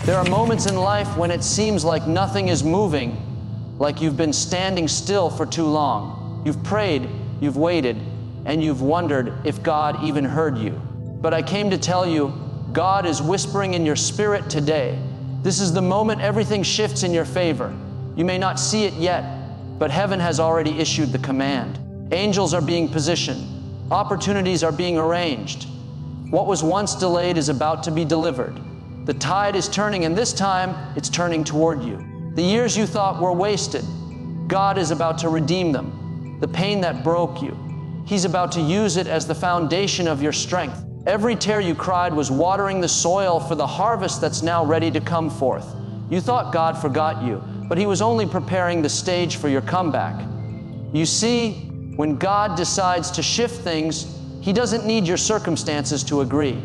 There are moments in life when it seems like nothing is moving, like you've been standing still for too long. You've prayed, you've waited, and you've wondered if God even heard you. But I came to tell you, God is whispering in your spirit today. This is the moment everything shifts in your favor. You may not see it yet, but heaven has already issued the command. Angels are being positioned. Opportunities are being arranged. What was once delayed is about to be delivered. The tide is turning, and this time, it's turning toward you. The years you thought were wasted, God is about to redeem them. The pain that broke you, He's about to use it as the foundation of your strength. Every tear you cried was watering the soil for the harvest that's now ready to come forth. You thought God forgot you, but He was only preparing the stage for your comeback. You see, when God decides to shift things, He doesn't need your circumstances to agree.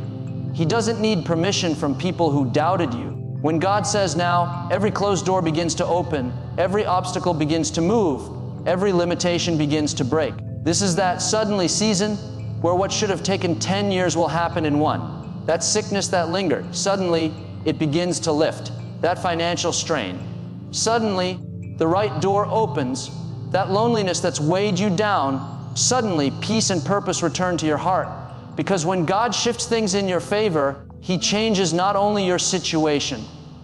He doesn't need permission from people who doubted you. When God says now, every closed door begins to open, every obstacle begins to move, every limitation begins to break. This is that suddenly season where what should have taken 10 years will happen in one. That sickness that lingered, suddenly it begins to lift. That financial strain, suddenly the right door opens. That loneliness that's weighed you down, suddenly peace and purpose return to your heart. Because when God shifts things in your favor, He changes not only your situation,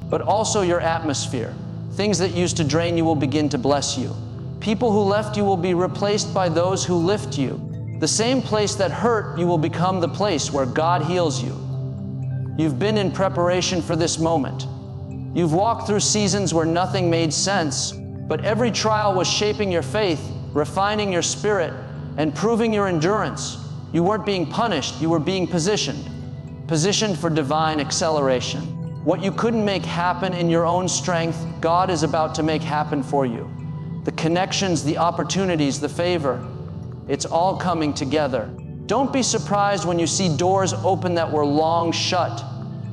but also your atmosphere. Things that used to drain you will begin to bless you. People who left you will be replaced by those who lift you. The same place that hurt you will become the place where God heals you. You've been in preparation for this moment. You've walked through seasons where nothing made sense, but every trial was shaping your faith, refining your spirit, and proving your endurance. You weren't being punished, you were being positioned for divine acceleration. What you couldn't make happen in your own strength, God is about to make happen for you. The connections, the opportunities, the favor, it's all coming together. Don't be surprised when you see doors open that were long shut.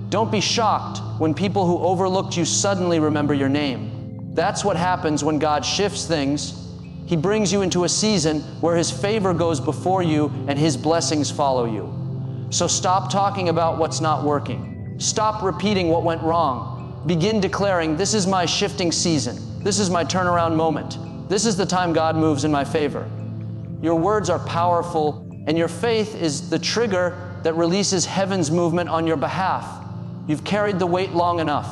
Don't be shocked when people who overlooked you suddenly remember your name. That's what happens when God shifts things. He brings you into a season where His favor goes before you and His blessings follow you. So stop talking about what's not working. Stop repeating what went wrong. Begin declaring, this is my shifting season. This is my turnaround moment. This is the time God moves in my favor. Your words are powerful, and your faith is the trigger that releases heaven's movement on your behalf. You've carried the weight long enough.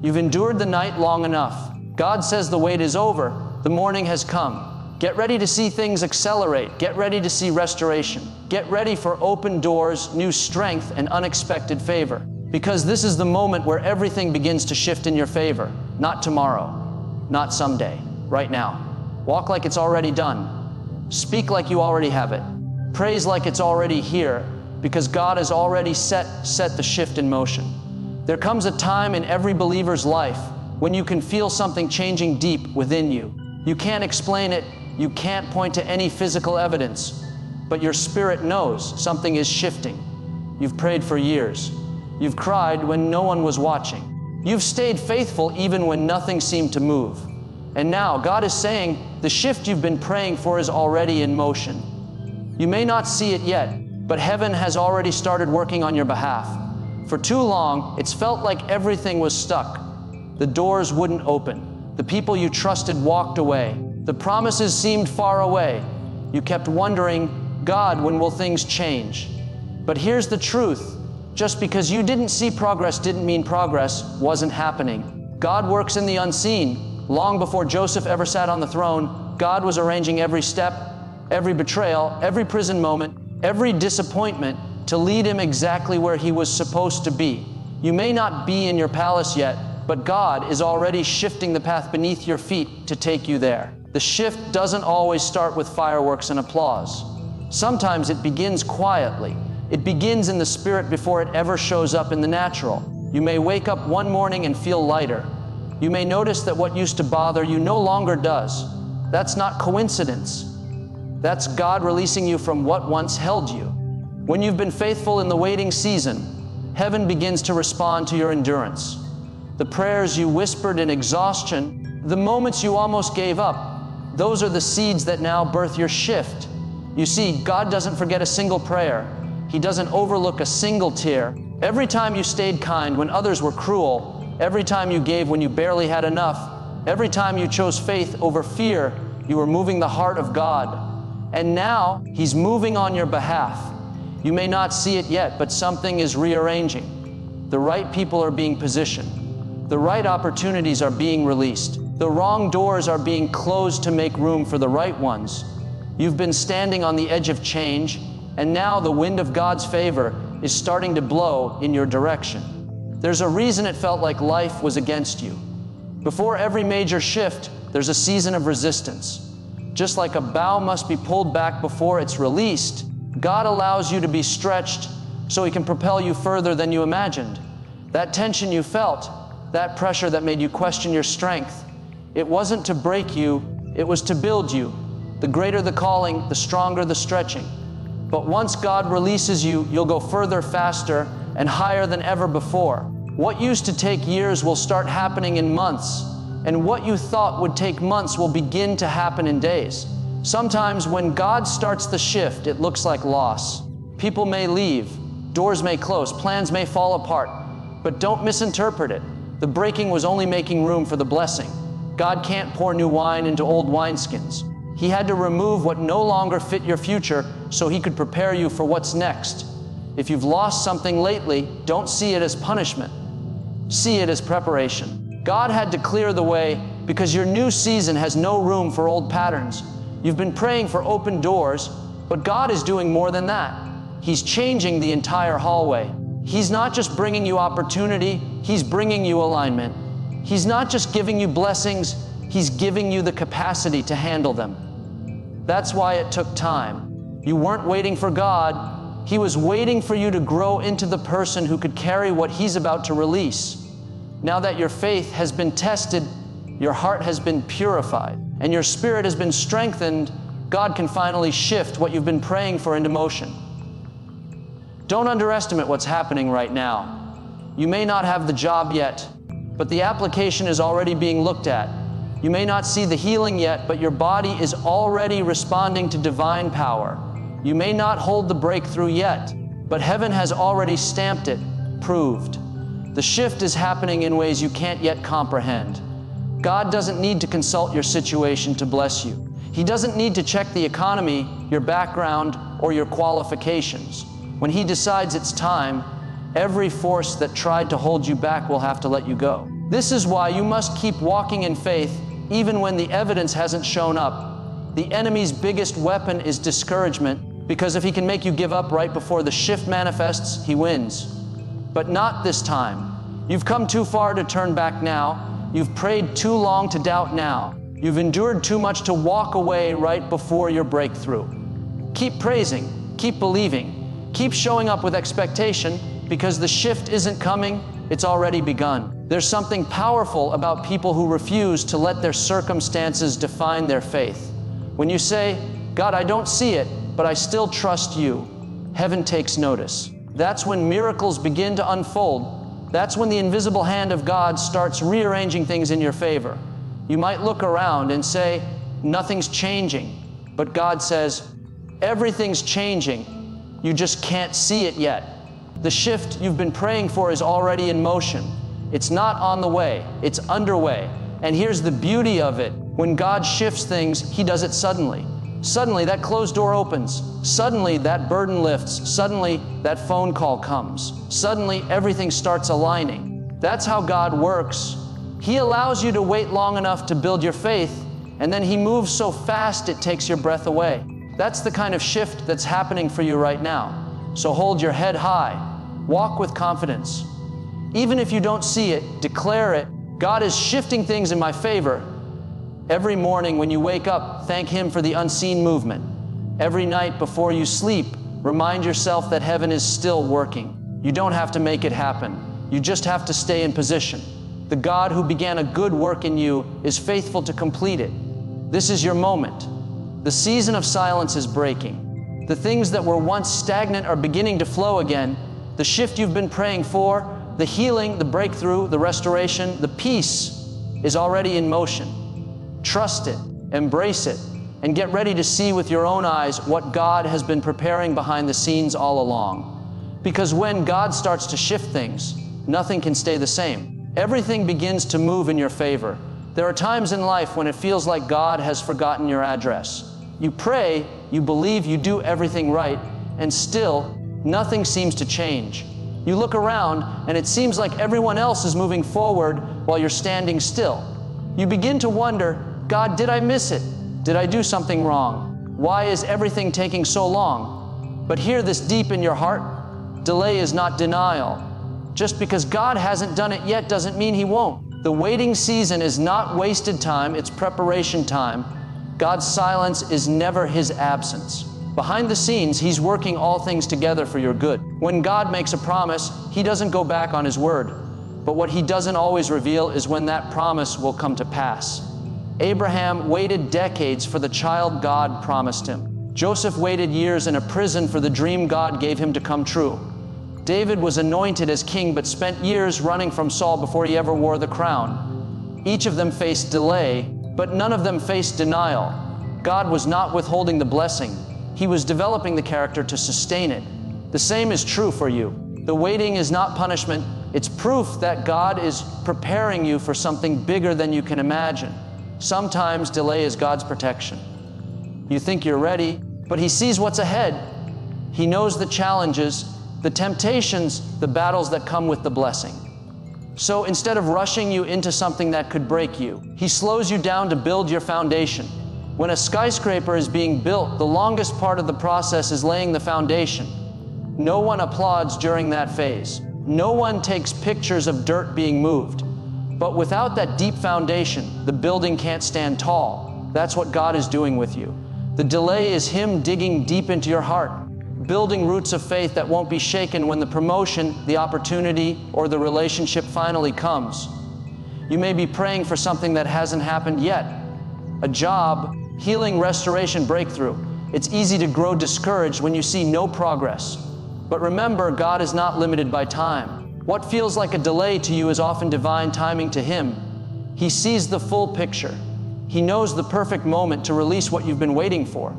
You've endured the night long enough. God says the wait is over. The morning has come. Get ready to see things accelerate. Get ready to see restoration. Get ready for open doors, new strength, and unexpected favor. Because this is the moment where everything begins to shift in your favor. Not tomorrow, not someday, right now. Walk like it's already done. Speak like you already have it. Praise like it's already here, because God has already set the shift in motion. There comes a time in every believer's life when you can feel something changing deep within you. You can't explain it, you can't point to any physical evidence, but your spirit knows something is shifting. You've prayed for years. You've cried when no one was watching. You've stayed faithful even when nothing seemed to move. And now God is saying the shift you've been praying for is already in motion. You may not see it yet, but heaven has already started working on your behalf. For too long, it's felt like everything was stuck. The doors wouldn't open. The people you trusted walked away. The promises seemed far away. You kept wondering, God, when will things change? But here's the truth. Just because you didn't see progress didn't mean progress wasn't happening. God works in the unseen. Long before Joseph ever sat on the throne, God was arranging every step, every betrayal, every prison moment, every disappointment to lead him exactly where he was supposed to be. You may not be in your palace yet, but God is already shifting the path beneath your feet to take you there. The shift doesn't always start with fireworks and applause. Sometimes it begins quietly. It begins in the spirit before it ever shows up in the natural. You may wake up one morning and feel lighter. You may notice that what used to bother you no longer does. That's not coincidence. That's God releasing you from what once held you. When you've been faithful in the waiting season, heaven begins to respond to your endurance. The prayers you whispered in exhaustion, the moments you almost gave up, those are the seeds that now birth your shift. You see, God doesn't forget a single prayer. He doesn't overlook a single tear. Every time you stayed kind when others were cruel, every time you gave when you barely had enough, every time you chose faith over fear, you were moving the heart of God. And now, He's moving on your behalf. You may not see it yet, but something is rearranging. The right people are being positioned. The right opportunities are being released. The wrong doors are being closed to make room for the right ones. You've been standing on the edge of change, and now the wind of God's favor is starting to blow in your direction. There's a reason it felt like life was against you. Before every major shift, there's a season of resistance. Just like a bough must be pulled back before it's released, God allows you to be stretched so He can propel you further than you imagined. That tension you felt, that pressure that made you question your strength, it wasn't to break you, it was to build you. The greater the calling, the stronger the stretching. But once God releases you, you'll go further, faster, and higher than ever before. What used to take years will start happening in months, and what you thought would take months will begin to happen in days. Sometimes when God starts the shift, it looks like loss. People may leave, doors may close, plans may fall apart, but don't misinterpret it. The breaking was only making room for the blessing. God can't pour new wine into old wineskins. He had to remove what no longer fit your future so He could prepare you for what's next. If you've lost something lately, don't see it as punishment. See it as preparation. God had to clear the way because your new season has no room for old patterns. You've been praying for open doors, but God is doing more than that. He's changing the entire hallway. He's not just bringing you opportunity, He's bringing you alignment. He's not just giving you blessings, He's giving you the capacity to handle them. That's why it took time. You weren't waiting for God. He was waiting for you to grow into the person who could carry what He's about to release. Now that your faith has been tested, your heart has been purified, and your spirit has been strengthened, God can finally shift what you've been praying for into motion. Don't underestimate what's happening right now. You may not have the job yet, but the application is already being looked at. You may not see the healing yet, but your body is already responding to divine power. You may not hold the breakthrough yet, but heaven has already stamped it, proved. The shift is happening in ways you can't yet comprehend. God doesn't need to consult your situation to bless you. He doesn't need to check the economy, your background, or your qualifications. When He decides it's time, every force that tried to hold you back will have to let you go. This is why you must keep walking in faith even when the evidence hasn't shown up. The enemy's biggest weapon is discouragement, because if he can make you give up right before the shift manifests, he wins. But not this time. You've come too far to turn back now. You've prayed too long to doubt now. You've endured too much to walk away right before your breakthrough. Keep praising, keep believing, keep showing up with expectation, because the shift isn't coming, it's already begun. There's something powerful about people who refuse to let their circumstances define their faith. When you say, God, I don't see it, but I still trust you, heaven takes notice. That's when miracles begin to unfold. That's when the invisible hand of God starts rearranging things in your favor. You might look around and say, nothing's changing. But God says, everything's changing. You just can't see it yet. The shift you've been praying for is already in motion. It's not on the way, it's underway. And here's the beauty of it. When God shifts things, He does it suddenly. Suddenly that closed door opens. Suddenly that burden lifts. Suddenly that phone call comes. Suddenly everything starts aligning. That's how God works. He allows you to wait long enough to build your faith, and then He moves so fast it takes your breath away. That's the kind of shift that's happening for you right now. So hold your head high. Walk with confidence. Even if you don't see it, declare it. God is shifting things in my favor. Every morning when you wake up, thank Him for the unseen movement. Every night before you sleep, remind yourself that heaven is still working. You don't have to make it happen. You just have to stay in position. The God who began a good work in you is faithful to complete it. This is your moment. The season of silence is breaking. The things that were once stagnant are beginning to flow again. The shift you've been praying for, the healing, the breakthrough, the restoration, the peace is already in motion. Trust it, embrace it, and get ready to see with your own eyes what God has been preparing behind the scenes all along. Because when God starts to shift things, nothing can stay the same. Everything begins to move in your favor. There are times in life when it feels like God has forgotten your address. You pray, you believe you do everything right, and still, nothing seems to change. You look around, and it seems like everyone else is moving forward while you're standing still. You begin to wonder, God, did I miss it? Did I do something wrong? Why is everything taking so long? But hear this deep in your heart, delay is not denial. Just because God hasn't done it yet doesn't mean He won't. The waiting season is not wasted time, it's preparation time. God's silence is never His absence. Behind the scenes, He's working all things together for your good. When God makes a promise, He doesn't go back on His word. But what He doesn't always reveal is when that promise will come to pass. Abraham waited decades for the child God promised him. Joseph waited years in a prison for the dream God gave him to come true. David was anointed as king but spent years running from Saul before he ever wore the crown. Each of them faced delay, but none of them faced denial. God was not withholding the blessing. He was developing the character to sustain it. The same is true for you. The waiting is not punishment. It's proof that God is preparing you for something bigger than you can imagine. Sometimes delay is God's protection. You think you're ready, but He sees what's ahead. He knows the challenges, the temptations, the battles that come with the blessing. So instead of rushing you into something that could break you, He slows you down to build your foundation. When a skyscraper is being built, the longest part of the process is laying the foundation. No one applauds during that phase. No one takes pictures of dirt being moved. But without that deep foundation, the building can't stand tall. That's what God is doing with you. The delay is Him digging deep into your heart, building roots of faith that won't be shaken when the promotion, the opportunity, or the relationship finally comes. You may be praying for something that hasn't happened yet. A job, healing, restoration, breakthrough. It's easy to grow discouraged when you see no progress. But remember, God is not limited by time. What feels like a delay to you is often divine timing to Him. He sees the full picture. He knows the perfect moment to release what you've been waiting for.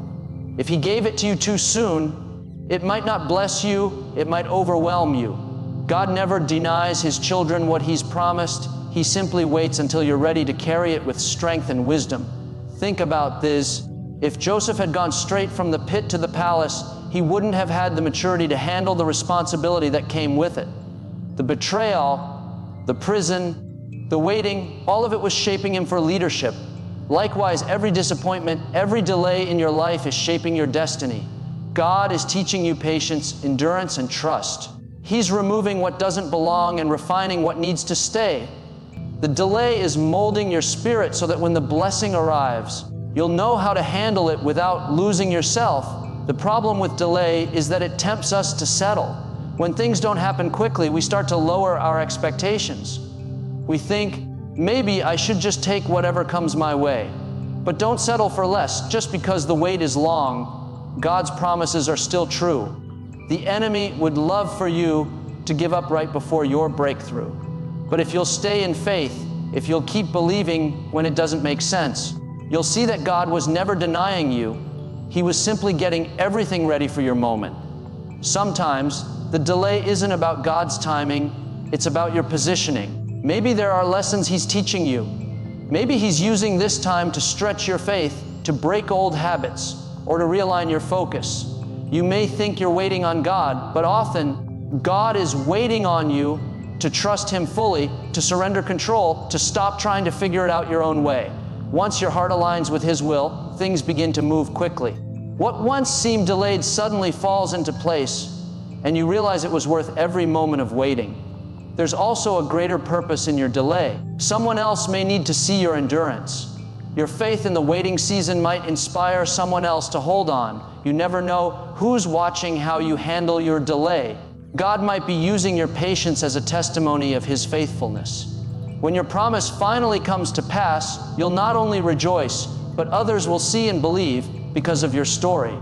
If He gave it to you too soon, it might not bless you, it might overwhelm you. God never denies His children what He's promised. He simply waits until you're ready to carry it with strength and wisdom. Think about this. If Joseph had gone straight from the pit to the palace, he wouldn't have had the maturity to handle the responsibility that came with it. The betrayal, the prison, the waiting, all of it was shaping him for leadership. Likewise, every disappointment, every delay in your life is shaping your destiny. God is teaching you patience, endurance, and trust. He's removing what doesn't belong and refining what needs to stay. The delay is molding your spirit so that when the blessing arrives, you'll know how to handle it without losing yourself. The problem with delay is that it tempts us to settle. When things don't happen quickly, we start to lower our expectations. We think, maybe I should just take whatever comes my way. But don't settle for less just because the wait is long. God's promises are still true. The enemy would love for you to give up right before your breakthrough. But if you'll stay in faith, if you'll keep believing when it doesn't make sense, you'll see that God was never denying you. He was simply getting everything ready for your moment. Sometimes, the delay isn't about God's timing, it's about your positioning. Maybe there are lessons He's teaching you. Maybe He's using this time to stretch your faith, to break old habits, or to realign your focus. You may think you're waiting on God, but often God is waiting on you to trust Him fully, to surrender control, to stop trying to figure it out your own way. Once your heart aligns with His will, things begin to move quickly. What once seemed delayed suddenly falls into place, and you realize it was worth every moment of waiting. There's also a greater purpose in your delay. Someone else may need to see your endurance. Your faith in the waiting season might inspire someone else to hold on. You never know who's watching how you handle your delay. God might be using your patience as a testimony of His faithfulness. When your promise finally comes to pass, you'll not only rejoice, but others will see and believe because of your story.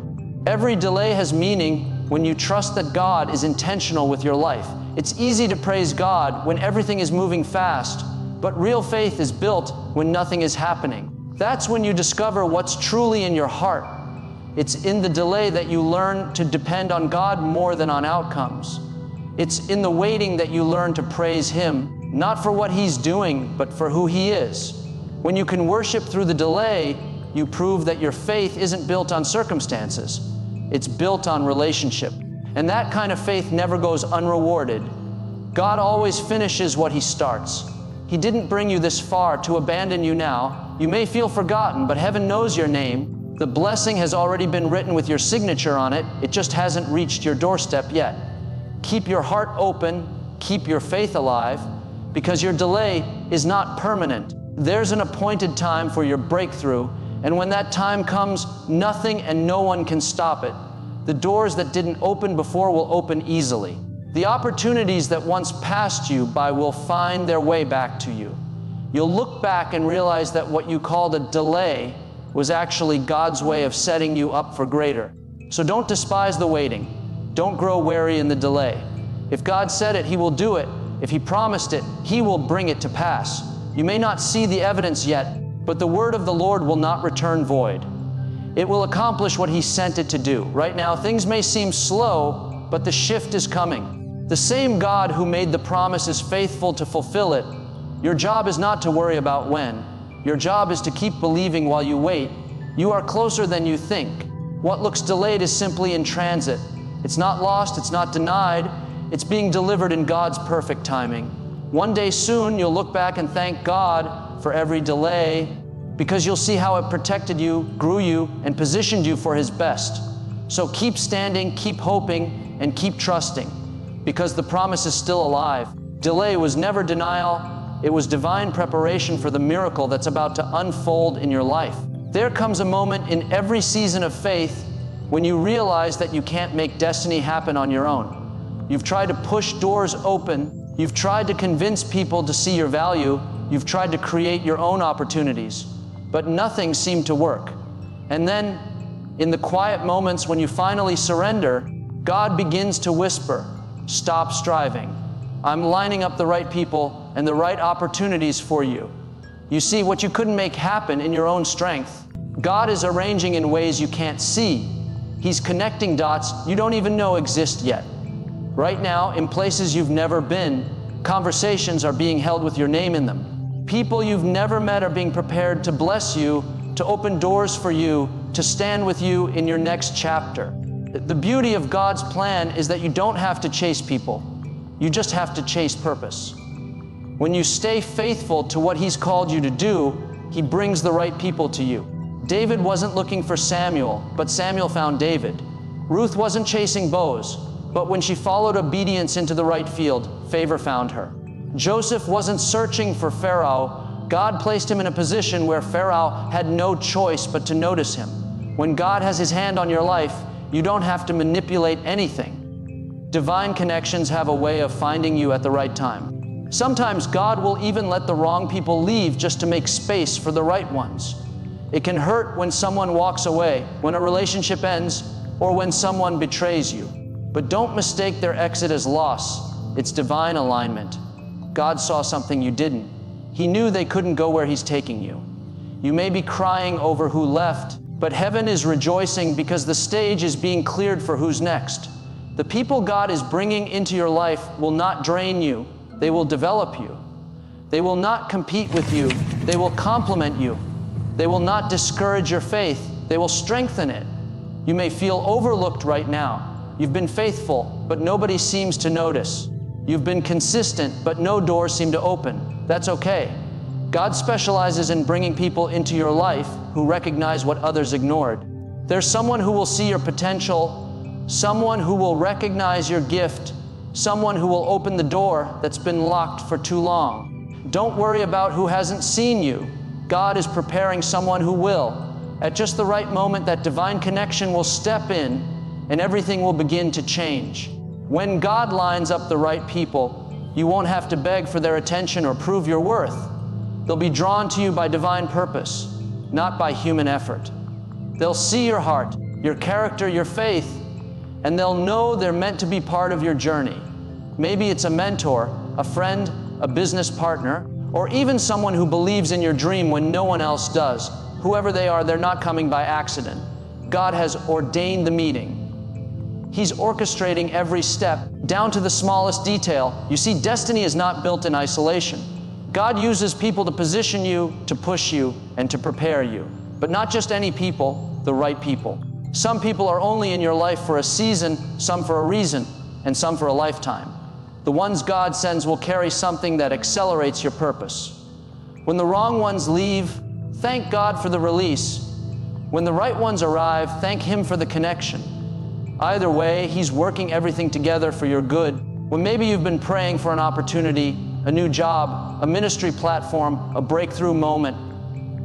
Every delay has meaning when you trust that God is intentional with your life. It's easy to praise God when everything is moving fast, but real faith is built when nothing is happening. That's when you discover what's truly in your heart. It's in the delay that you learn to depend on God more than on outcomes. It's in the waiting that you learn to praise Him, not for what He's doing, but for who He is. When you can worship through the delay, you prove that your faith isn't built on circumstances. It's built on relationship. And that kind of faith never goes unrewarded. God always finishes what He starts. He didn't bring you this far to abandon you now. You may feel forgotten, but heaven knows your name. The blessing has already been written with your signature on it. It just hasn't reached your doorstep yet. Keep your heart open, keep your faith alive, because your delay is not permanent. There's an appointed time for your breakthrough, and when that time comes, nothing and no one can stop it. The doors that didn't open before will open easily. The opportunities that once passed you by will find their way back to you. You'll look back and realize that what you called a delay was actually God's way of setting you up for greater. So don't despise the waiting. Don't grow weary in the delay. If God said it, He will do it. If He promised it, He will bring it to pass. You may not see the evidence yet, but the word of the Lord will not return void. It will accomplish what He sent it to do. Right now, things may seem slow, but the shift is coming. The same God who made the promise is faithful to fulfill it. Your job is not to worry about when. Your job is to keep believing while you wait. You are closer than you think. What looks delayed is simply in transit. It's not lost, it's not denied. It's being delivered in God's perfect timing. One day soon, you'll look back and thank God for every delay, because you'll see how it protected you, grew you, and positioned you for His best. So keep standing, keep hoping, and keep trusting, because the promise is still alive. Delay was never denial. It was divine preparation for the miracle that's about to unfold in your life. There comes a moment in every season of faith when you realize that you can't make destiny happen on your own. You've tried to push doors open. You've tried to convince people to see your value. You've tried to create your own opportunities, but nothing seemed to work. And then, in the quiet moments when you finally surrender, God begins to whisper, "Stop striving. I'm lining up the right people and the right opportunities for you." You see, what you couldn't make happen in your own strength, God is arranging in ways you can't see. He's connecting dots you don't even know exist yet. Right now, in places you've never been, conversations are being held with your name in them. People you've never met are being prepared to bless you, to open doors for you, to stand with you in your next chapter. The beauty of God's plan is that you don't have to chase people. You just have to chase purpose. When you stay faithful to what He's called you to do, He brings the right people to you. David wasn't looking for Samuel, but Samuel found David. Ruth wasn't chasing Boaz, but when she followed obedience into the right field, favor found her. Joseph wasn't searching for Pharaoh. God placed him in a position where Pharaoh had no choice but to notice him. When God has His hand on your life, you don't have to manipulate anything. Divine connections have a way of finding you at the right time. Sometimes God will even let the wrong people leave just to make space for the right ones. It can hurt when someone walks away, when a relationship ends, or when someone betrays you. But don't mistake their exit as loss. It's divine alignment. God saw something you didn't. He knew they couldn't go where He's taking you. You may be crying over who left, but heaven is rejoicing because the stage is being cleared for who's next. The people God is bringing into your life will not drain you. They will develop you. They will not compete with you. They will complement you. They will not discourage your faith. They will strengthen it. You may feel overlooked right now. You've been faithful, but nobody seems to notice. You've been consistent, but no doors seem to open. That's okay. God specializes in bringing people into your life who recognize what others ignored. There's someone who will see your potential, someone who will recognize your gift, someone who will open the door that's been locked for too long. Don't worry about who hasn't seen you. God is preparing someone who will. At just the right moment, that divine connection will step in and everything will begin to change. When God lines up the right people, you won't have to beg for their attention or prove your worth. They'll be drawn to you by divine purpose, not by human effort. They'll see your heart, your character, your faith, and they'll know they're meant to be part of your journey. Maybe it's a mentor, a friend, a business partner, or even someone who believes in your dream when no one else does. Whoever they are, they're not coming by accident. God has ordained the meeting. He's orchestrating every step. down to the smallest detail. You see, destiny is not built in isolation. God uses people to position you, to push you, and to prepare you. But not just any people, the right people. Some people are only in your life for a season, some for a reason, and some for a lifetime. The ones God sends will carry something that accelerates your purpose. When the wrong ones leave, thank God for the release. When the right ones arrive, thank Him for the connection. Either way, He's working everything together for your good. When maybe you've been praying for an opportunity, a new job, a ministry platform, a breakthrough moment.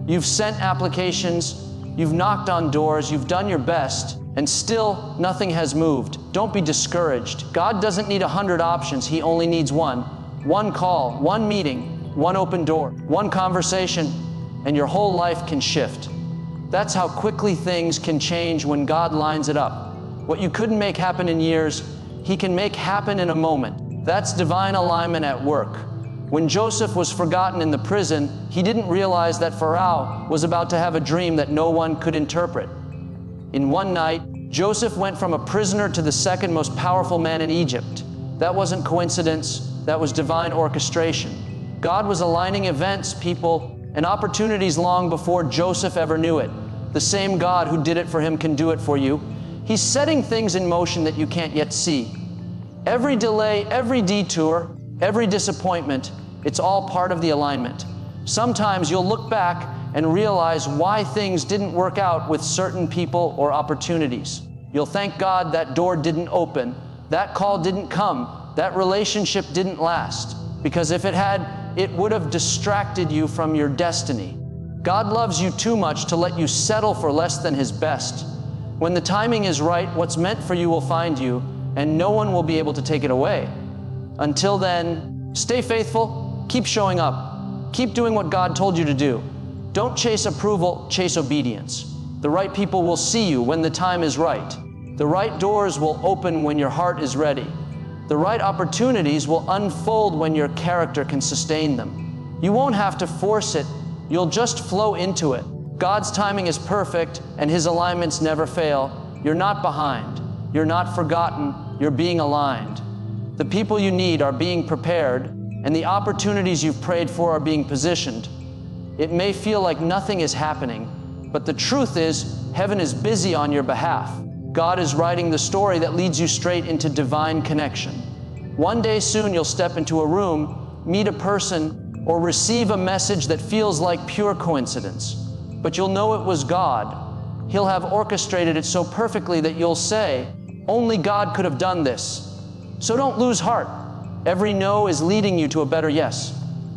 You've sent applications, you've knocked on doors, you've done your best, and still nothing has moved. Don't be discouraged. God doesn't need 100 options, He only needs one. One call, one meeting, one open door, one conversation, and your whole life can shift. That's how quickly things can change when God lines it up. What you couldn't make happen in years, He can make happen in a moment. That's divine alignment at work. When Joseph was forgotten in the prison, he didn't realize that Pharaoh was about to have a dream that no one could interpret. In one night, Joseph went from a prisoner to the second most powerful man in Egypt. That wasn't coincidence, that was divine orchestration. God was aligning events, people, and opportunities long before Joseph ever knew it. The same God who did it for him can do it for you. He's setting things in motion that you can't yet see. Every delay, every detour, every disappointment, it's all part of the alignment. Sometimes you'll look back and realize why things didn't work out with certain people or opportunities. You'll thank God that door didn't open, that call didn't come, that relationship didn't last. Because if it had, it would have distracted you from your destiny. God loves you too much to let you settle for less than His best. When the timing is right, what's meant for you will find you, and no one will be able to take it away. Until then, stay faithful, keep showing up, keep doing what God told you to do. Don't chase approval, chase obedience. The right people will see you when the time is right. The right doors will open when your heart is ready. The right opportunities will unfold when your character can sustain them. You won't have to force it, you'll just flow into it. God's timing is perfect and His alignments never fail. You're not behind, you're not forgotten, you're being aligned. The people you need are being prepared, and the opportunities you've prayed for are being positioned. It may feel like nothing is happening, but the truth is, heaven is busy on your behalf. God is writing the story that leads you straight into divine connection. One day soon you'll step into a room, meet a person, or receive a message that feels like pure coincidence. But you'll know it was God. He'll have orchestrated it so perfectly that you'll say, only God could have done this. So don't lose heart. Every no is leading you to a better yes.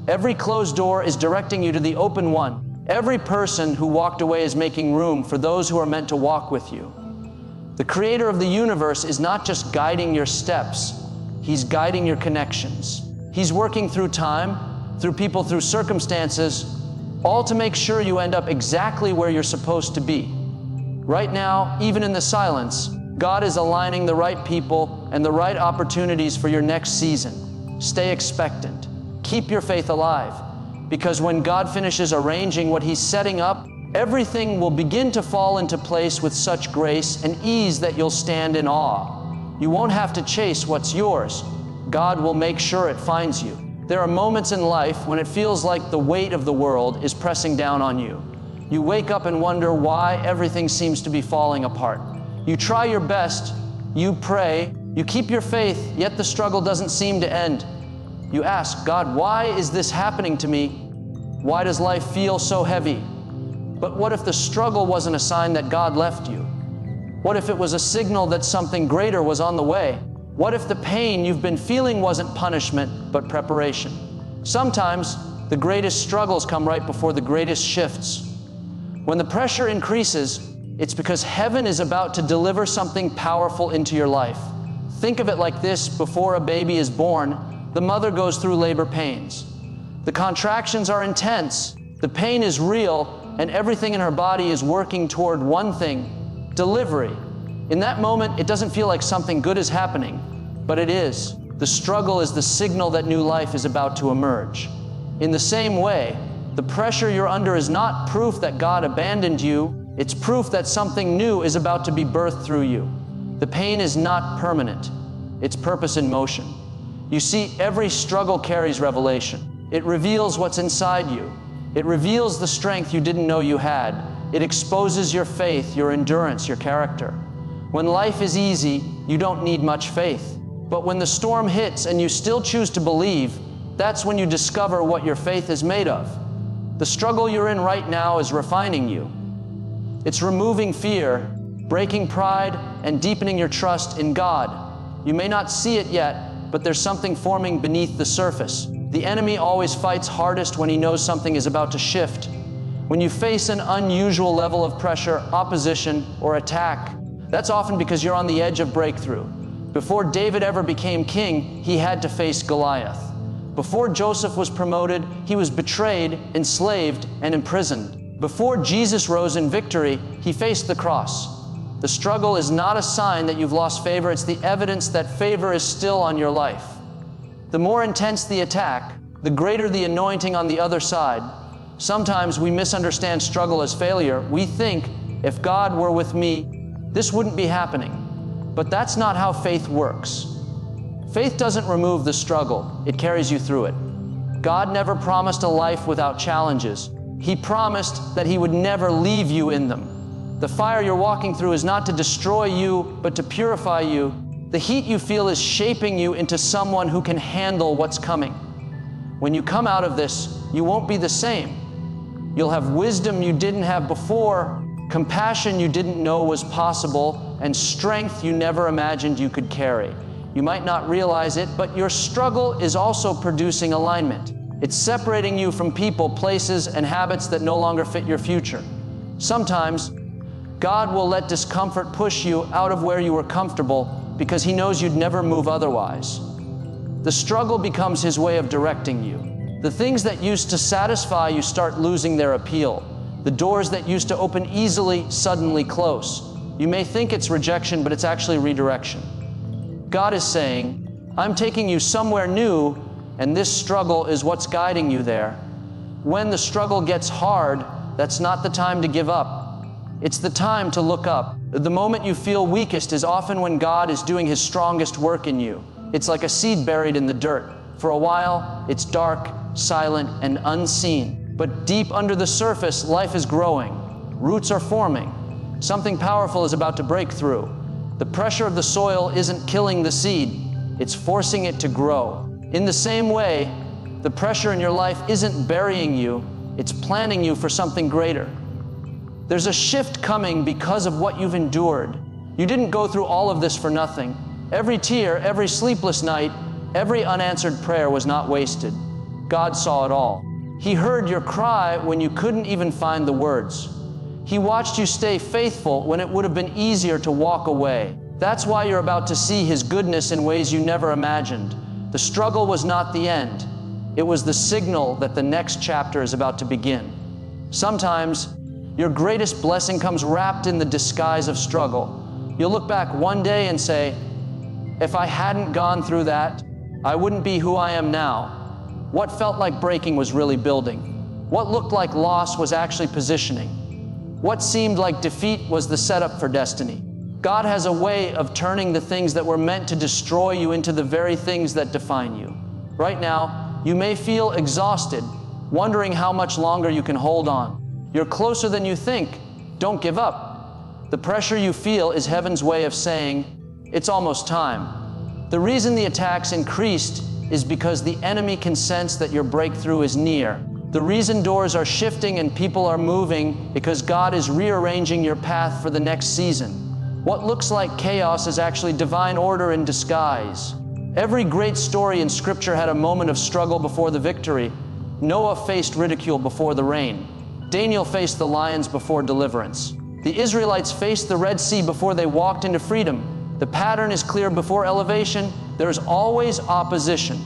Every closed door is directing you to the open one. Every person who walked away is making room for those who are meant to walk with you. The Creator of the universe is not just guiding your steps, He's guiding your connections. He's working through time, through people, through circumstances, all to make sure you end up exactly where you're supposed to be. Right now, even in the silence, God is aligning the right people and the right opportunities for your next season. Stay expectant. Keep your faith alive, because when God finishes arranging what He's setting up, everything will begin to fall into place with such grace and ease that you'll stand in awe. You won't have to chase what's yours. God will make sure it finds you. There are moments in life when it feels like the weight of the world is pressing down on you. You wake up and wonder why everything seems to be falling apart. You try your best, you pray, you keep your faith, yet the struggle doesn't seem to end. You ask, God, why is this happening to me? Why does life feel so heavy? But what if the struggle wasn't a sign that God left you? What if it was a signal that something greater was on the way? What if the pain you've been feeling wasn't punishment, but preparation? Sometimes the greatest struggles come right before the greatest shifts. When the pressure increases, it's because heaven is about to deliver something powerful into your life. Think of it like this: before a baby is born, the mother goes through labor pains. The contractions are intense, the pain is real, and everything in her body is working toward one thing: delivery. In that moment, it doesn't feel like something good is happening, but it is. The struggle is the signal that new life is about to emerge. In the same way, the pressure you're under is not proof that God abandoned you. It's proof that something new is about to be birthed through you. The pain is not permanent. its purpose in motion. You see, every struggle carries revelation. It reveals what's inside you. It reveals the strength you didn't know you had. It exposes your faith, your endurance, your character. When life is easy, you don't need much faith. But when the storm hits and you still choose to believe, that's when you discover what your faith is made of. The struggle you're in right now is refining you. It's removing fear, breaking pride, and deepening your trust in God. You may not see it yet, but there's something forming beneath the surface. The enemy always fights hardest when he knows something is about to shift. When you face an unusual level of pressure, opposition, or attack, that's often because you're on the edge of breakthrough. Before David ever became king, he had to face Goliath. Before Joseph was promoted, he was betrayed, enslaved, and imprisoned. Before Jesus rose in victory, he faced the cross. The struggle is not a sign that you've lost favor, it's the evidence that favor is still on your life. The more intense the attack, the greater the anointing on the other side. Sometimes we misunderstand struggle as failure. We think, if God were with me, this wouldn't be happening. But that's not how faith works. Faith doesn't remove the struggle, it carries you through it. God never promised a life without challenges. He promised that He would never leave you in them. The fire you're walking through is not to destroy you, but to purify you. The heat you feel is shaping you into someone who can handle what's coming. When you come out of this, you won't be the same. You'll have wisdom you didn't have before, compassion you didn't know was possible, and strength you never imagined you could carry. You might not realize it, but your struggle is also producing alignment. It's separating you from people, places, and habits that no longer fit your future. Sometimes, God will let discomfort push you out of where you were comfortable because He knows you'd never move otherwise. The struggle becomes His way of directing you. The things that used to satisfy you start losing their appeal. The doors that used to open easily suddenly close. You may think it's rejection, but it's actually redirection. God is saying, I'm taking you somewhere new, and this struggle is what's guiding you there. When the struggle gets hard, that's not the time to give up. It's the time to look up. The moment you feel weakest is often when God is doing His strongest work in you. It's like a seed buried in the dirt. For a while, it's dark, silent, and unseen. But deep under the surface, life is growing. Roots are forming. Something powerful is about to break through. The pressure of the soil isn't killing the seed, it's forcing it to grow. In the same way, the pressure in your life isn't burying you, it's planting you for something greater. There's a shift coming because of what you've endured. You didn't go through all of this for nothing. Every tear, every sleepless night, every unanswered prayer was not wasted. God saw it all. He heard your cry when you couldn't even find the words. He watched you stay faithful when it would have been easier to walk away. That's why you're about to see His goodness in ways you never imagined. The struggle was not the end. It was the signal that the next chapter is about to begin. Sometimes, your greatest blessing comes wrapped in the disguise of struggle. You'll look back one day and say, if I hadn't gone through that, I wouldn't be who I am now. What felt like breaking was really building. What looked like loss was actually positioning. What seemed like defeat was the setup for destiny. God has a way of turning the things that were meant to destroy you into the very things that define you. Right now, you may feel exhausted, wondering how much longer you can hold on. You're closer than you think. Don't give up. The pressure you feel is heaven's way of saying, it's almost time. The reason the attacks increased is because the enemy can sense that your breakthrough is near. The reason doors are shifting and people are moving because God is rearranging your path for the next season. What looks like chaos is actually divine order in disguise. Every great story in Scripture had a moment of struggle before the victory. Noah faced ridicule before the rain. Daniel faced the lions before deliverance. The Israelites faced the Red Sea before they walked into freedom. The pattern is clear. Before elevation, there is always opposition.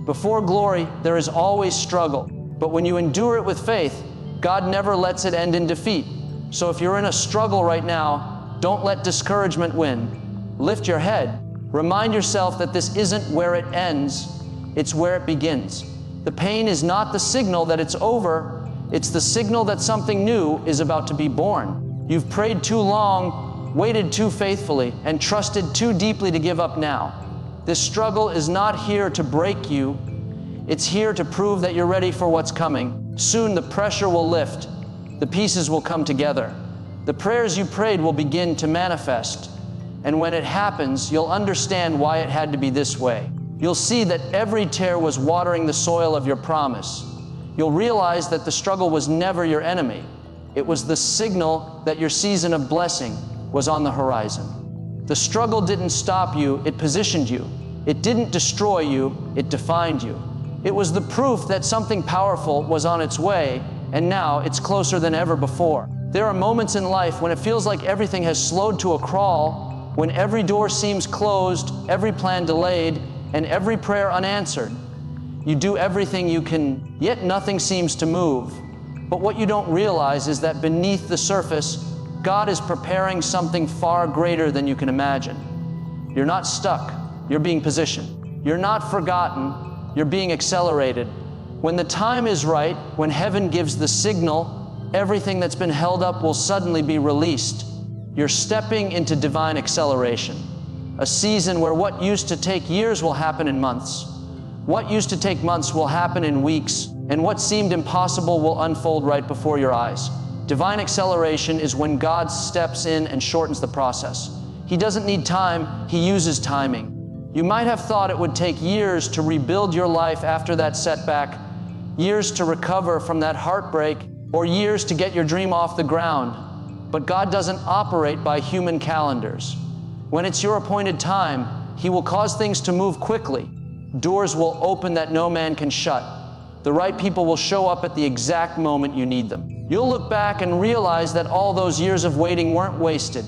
Before glory, there is always struggle. But when you endure it with faith, God never lets it end in defeat. So if you're in a struggle right now, don't let discouragement win. Lift your head. Remind yourself that this isn't where it ends, it's where it begins. The pain is not the signal that it's over, it's the signal that something new is about to be born. You've prayed too long, waited too faithfully, and trusted too deeply to give up now. This struggle is not here to break you. It's here to prove that you're ready for what's coming. Soon the pressure will lift. The pieces will come together. The prayers you prayed will begin to manifest. And when it happens, you'll understand why it had to be this way. You'll see that every tear was watering the soil of your promise. You'll realize that the struggle was never your enemy. It was the signal that your season of blessing was on the horizon. The struggle didn't stop you, it positioned you. It didn't destroy you, it defined you. It was the proof that something powerful was on its way, and now it's closer than ever before. There are moments in life when it feels like everything has slowed to a crawl, when every door seems closed, every plan delayed, and every prayer unanswered. You do everything you can, yet nothing seems to move. But what you don't realize is that beneath the surface, God is preparing something far greater than you can imagine. You're not stuck, you're being positioned. You're not forgotten, you're being accelerated. When the time is right, when heaven gives the signal, everything that's been held up will suddenly be released. You're stepping into divine acceleration, a season where what used to take years will happen in months. What used to take months will happen in weeks, and what seemed impossible will unfold right before your eyes. Divine acceleration is when God steps in and shortens the process. He doesn't need time, He uses timing. You might have thought it would take years to rebuild your life after that setback, years to recover from that heartbreak, or years to get your dream off the ground. But God doesn't operate by human calendars. When it's your appointed time, He will cause things to move quickly. Doors will open that no man can shut. The right people will show up at the exact moment you need them. You'll look back and realize that all those years of waiting weren't wasted.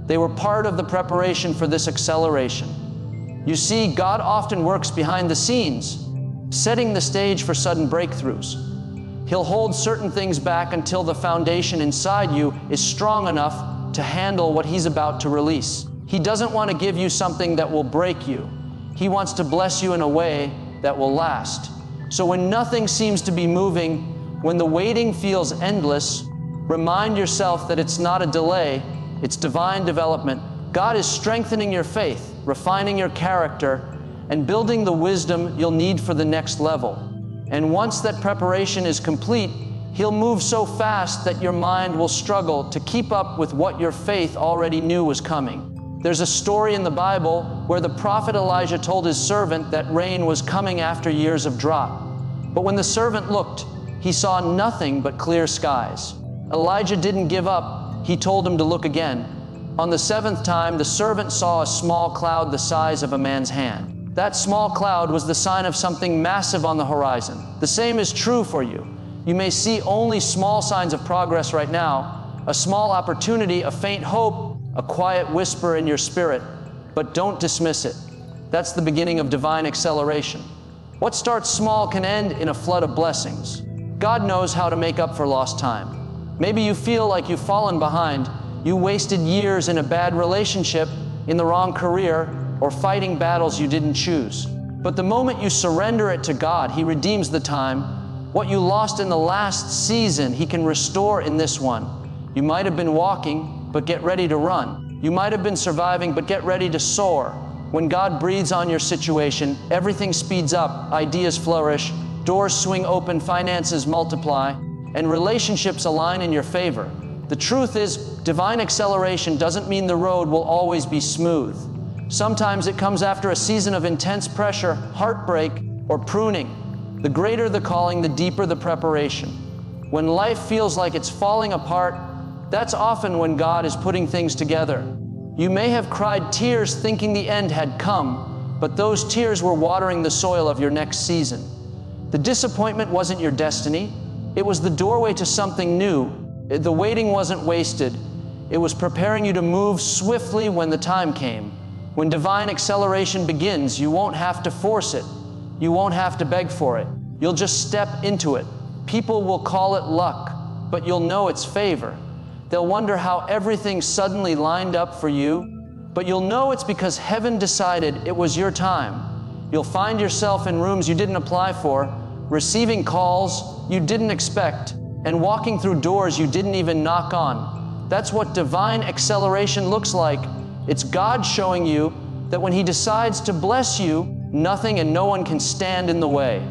They were part of the preparation for this acceleration. You see, God often works behind the scenes, setting the stage for sudden breakthroughs. He'll hold certain things back until the foundation inside you is strong enough to handle what He's about to release. He doesn't want to give you something that will break you. He wants to bless you in a way that will last. So when nothing seems to be moving, when the waiting feels endless, remind yourself that it's not a delay, it's divine development. God is strengthening your faith, refining your character, and building the wisdom you'll need for the next level. And once that preparation is complete, He'll move so fast that your mind will struggle to keep up with what your faith already knew was coming. There's a story in the Bible where the prophet Elijah told his servant that rain was coming after years of drought. But when the servant looked, he saw nothing but clear skies. Elijah didn't give up. He told him to look again. On the seventh time, the servant saw a small cloud the size of a man's hand. That small cloud was the sign of something massive on the horizon. The same is true for you. You may see only small signs of progress right now, a small opportunity, a faint hope, a quiet whisper in your spirit, but don't dismiss it. That's the beginning of divine acceleration. What starts small can end in a flood of blessings. God knows how to make up for lost time. Maybe you feel like you've fallen behind. You wasted years in a bad relationship, in the wrong career, or fighting battles you didn't choose. But the moment you surrender it to God, He redeems the time. What you lost in the last season, He can restore in this one. You might have been walking, but get ready to run. You might have been surviving, but get ready to soar. When God breathes on your situation, everything speeds up, ideas flourish, doors swing open, finances multiply, and relationships align in your favor. The truth is, divine acceleration doesn't mean the road will always be smooth. Sometimes it comes after a season of intense pressure, heartbreak, or pruning. The greater the calling, the deeper the preparation. When life feels like it's falling apart, that's often when God is putting things together. You may have cried tears thinking the end had come, but those tears were watering the soil of your next season. The disappointment wasn't your destiny. It was the doorway to something new. The waiting wasn't wasted. It was preparing you to move swiftly when the time came. When divine acceleration begins, you won't have to force it. You won't have to beg for it. You'll just step into it. People will call it luck, but you'll know it's favor. They'll wonder how everything suddenly lined up for you, but you'll know it's because heaven decided it was your time. You'll find yourself in rooms you didn't apply for, receiving calls you didn't expect, and walking through doors you didn't even knock on. That's what divine acceleration looks like. It's God showing you that when He decides to bless you, nothing and no one can stand in the way.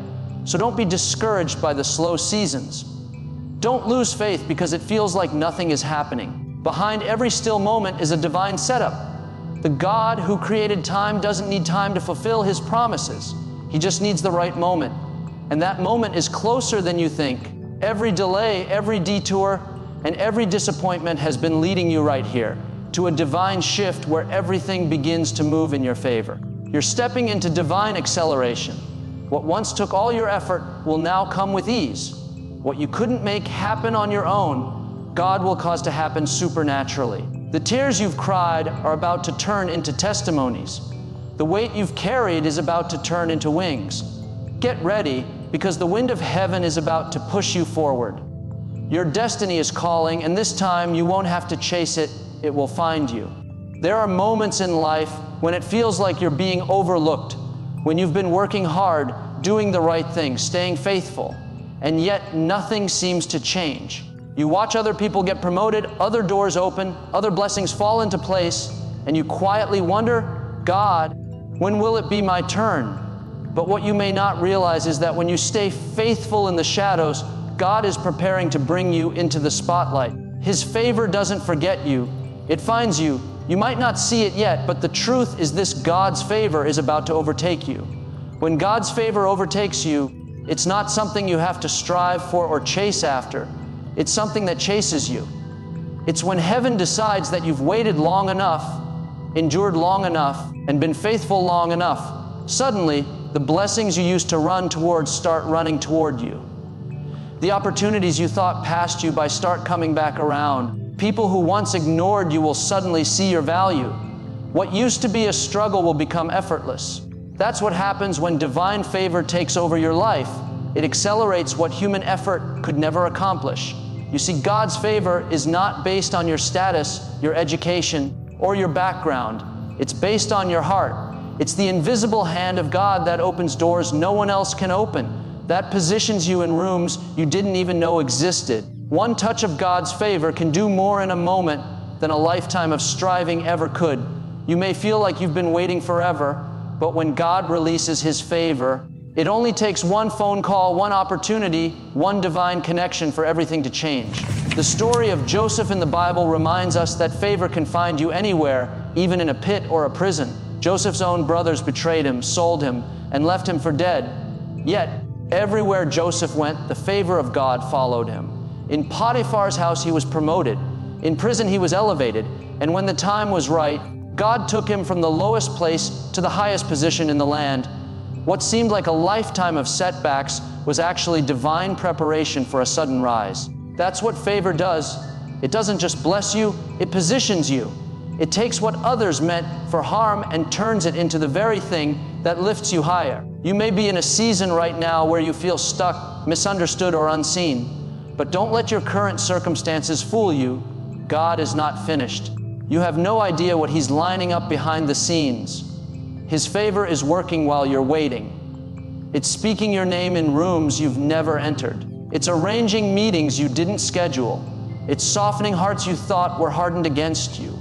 So don't be discouraged by the slow seasons. Don't lose faith because it feels like nothing is happening. Behind every still moment is a divine setup. The God who created time doesn't need time to fulfill His promises. He just needs the right moment. And that moment is closer than you think. Every delay, every detour, and every disappointment has been leading you right here to a divine shift where everything begins to move in your favor. You're stepping into divine acceleration. What once took all your effort will now come with ease. What you couldn't make happen on your own, God will cause to happen supernaturally. The tears you've cried are about to turn into testimonies. The weight you've carried is about to turn into wings. Get ready, because the wind of heaven is about to push you forward. Your destiny is calling, and this time you won't have to chase it, it will find you. There are moments in life when it feels like you're being overlooked, when you've been working hard, doing the right thing, staying faithful, and yet nothing seems to change. You watch other people get promoted, other doors open, other blessings fall into place, and you quietly wonder, God, when will it be my turn? But what you may not realize is that when you stay faithful in the shadows, God is preparing to bring you into the spotlight. His favor doesn't forget you. It finds you. You might not see it yet, but the truth is this: God's favor is about to overtake you. When God's favor overtakes you, it's not something you have to strive for or chase after. It's something that chases you. It's when heaven decides that you've waited long enough, endured long enough, and been faithful long enough. Suddenly, the blessings you used to run towards start running toward you. The opportunities you thought passed you by start coming back around. People who once ignored you will suddenly see your value. What used to be a struggle will become effortless. That's what happens when divine favor takes over your life. It accelerates what human effort could never accomplish. You see, God's favor is not based on your status, your education, or your background. It's based on your heart. It's the invisible hand of God that opens doors no one else can open, that positions you in rooms you didn't even know existed. One touch of God's favor can do more in a moment than a lifetime of striving ever could. You may feel like you've been waiting forever, but when God releases His favor, it only takes one phone call, one opportunity, one divine connection for everything to change. The story of Joseph in the Bible reminds us that favor can find you anywhere, even in a pit or a prison. Joseph's own brothers betrayed him, sold him, and left him for dead. Yet, everywhere Joseph went, the favor of God followed him. In Potiphar's house, he was promoted. In prison, he was elevated. And when the time was right, God took him from the lowest place to the highest position in the land. What seemed like a lifetime of setbacks was actually divine preparation for a sudden rise. That's what favor does. It doesn't just bless you, it positions you. It takes what others meant for harm and turns it into the very thing that lifts you higher. You may be in a season right now where you feel stuck, misunderstood, or unseen. But don't let your current circumstances fool you. God is not finished. You have no idea what He's lining up behind the scenes. His favor is working while you're waiting. It's speaking your name in rooms you've never entered. It's arranging meetings you didn't schedule. It's softening hearts you thought were hardened against you.